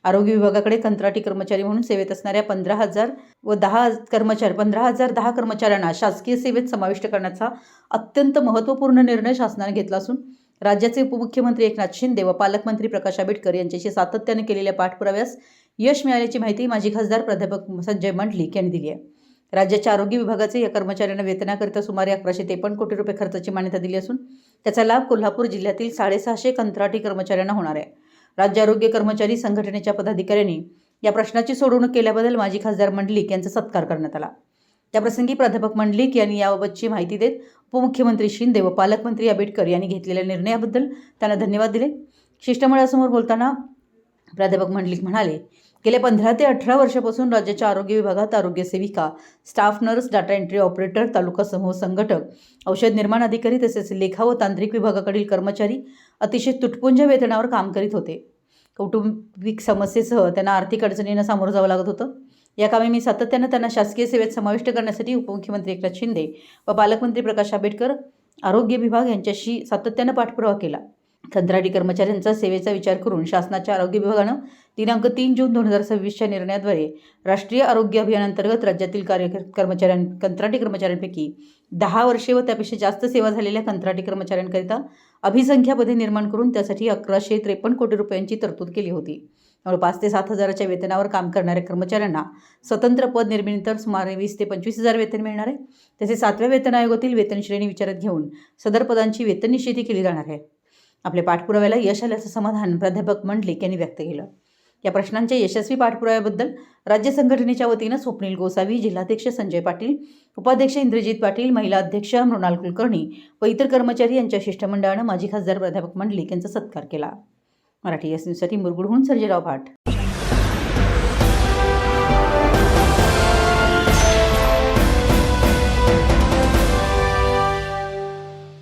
आरोग्य विभागाकडे कंत्राटी कर्मचारी म्हणून सेवेत असणाऱ्या 15,010 कर्मचाऱ्यांना शासकीय सेवेत समाविष्ट करण्याचा अत्यंत महत्त्वपूर्ण निर्णय शासनाने घेतला असून राज्याचे उपमुख्यमंत्री एकनाथ शिंदे व पालकमंत्री प्रकाश आंबेडकर यांच्याशी सातत्याने केलेल्या पाठपुराव्यास यश मिळाल्याची माहिती माजी खासदार प्राध्यापक संजय मंडलिक यांनी दिली आहे। राज्याच्या आरोग्य विभागाचे या कर्मचाऱ्यांना वेतनाकरिता सुमारे 1153 कोटी रुपये खर्चाची मान्यता दिली असून त्याचा लाभ कोल्हापूर जिल्ह्यातील 650 कंत्राटी कर्मचाऱ्यांना होणार आहे। राज्य आरोग्य कर्मचारी संघटनेच्या पदाधिकाऱ्यांनी या प्रश्नाची सोडवणूक केल्याबद्दल माजी खासदार मंडलिक यांचा सत्कार करण्यात आला। त्याप्रसंगी प्राध्यापक मंडलिक यांनी याबाबतची माहिती देत उपमुख्यमंत्री शिंदे व पालकमंत्री आंबेडकर यांनी घेतलेल्या निर्णयाबद्दल त्यांना धन्यवाद दिले। शिष्टमंडळासमोर बोलताना प्राध्यापक मंडलिक म्हणाले, गेल्या 15 ते 18 वर्षापासून राज्याच्या आरोग्य विभागात आरोग्य सेविका, staff nurse, data entry operator, taluka समूह संघटक, औषध निर्माण अधिकारी तसेच लेखा व तांत्रिक विभागाकडील कर्मचारी अतिशय तुटपुंज वेतनावर काम करीत होते। कौटुंबिक समस्येसह त्यांना आर्थिक अडचणींना सामोरं जावं लागत होतं। या कामी मी सातत्याने त्यांना शासकीय सेवेत समाविष्ट करण्यासाठी उपमुख्यमंत्री एकनाथ शिंदे व पालकमंत्री प्रकाश आंबेडकर, आरोग्य विभाग यांच्याशी सातत्याने पाठपुरावा केला। कंत्राटी कर्मचाऱ्यांचा सेवेचा विचार करून शासनाच्या आरोग्य विभागानं दिनांक 3 जून 2026च्या निर्णयाद्वारे राष्ट्रीय आरोग्य अभियानांतर्गत राज्यातील कंत्राटी कर्मचाऱ्यांपैकी 10 वर्षे व त्यापेक्षा जास्त सेवा झालेल्या कंत्राटी कर्मचाऱ्यांकरिता अभिसंख्या पदे निर्माण करून त्यासाठी 1153 कोटी रुपयांची तरतूद केली होती। त्यामुळे 5 ते 7 हजाराच्या वेतनावर काम करणाऱ्या कर्मचाऱ्यांना स्वतंत्र पद निर्मितीनंतर सुमारे 20 ते 25 हजार वेतन मिळणार आहे। तसेच 7व्या वेतन आयोगातील वेतन श्रेणी विचारात घेऊन सदर पदांची वेतन निश्चिती केली जाणार आहे। आपल्या पाठपुराव्याला यश आल्याचं समाधान प्राध्यापक मंडलिक यांनी व्यक्त केलं। या प्रश्नांच्या यशस्वी पाठपुराव्याबद्दल राज्य संघटनेच्या वतीनं स्वप्नील गोसावी, जिल्हाध्यक्ष संजय पाटील, उपाध्यक्ष इंद्रजित पाटील, महिला अध्यक्ष मृणाल कुलकर्णी व इतर कर्मचारी यांच्या शिष्टमंडळानं माजी खासदार प्राध्यापक मंडलिक यांचा सत्कार केला। मराठी न्यूजसाठी मुरगुडहून सर्जेराव भाट।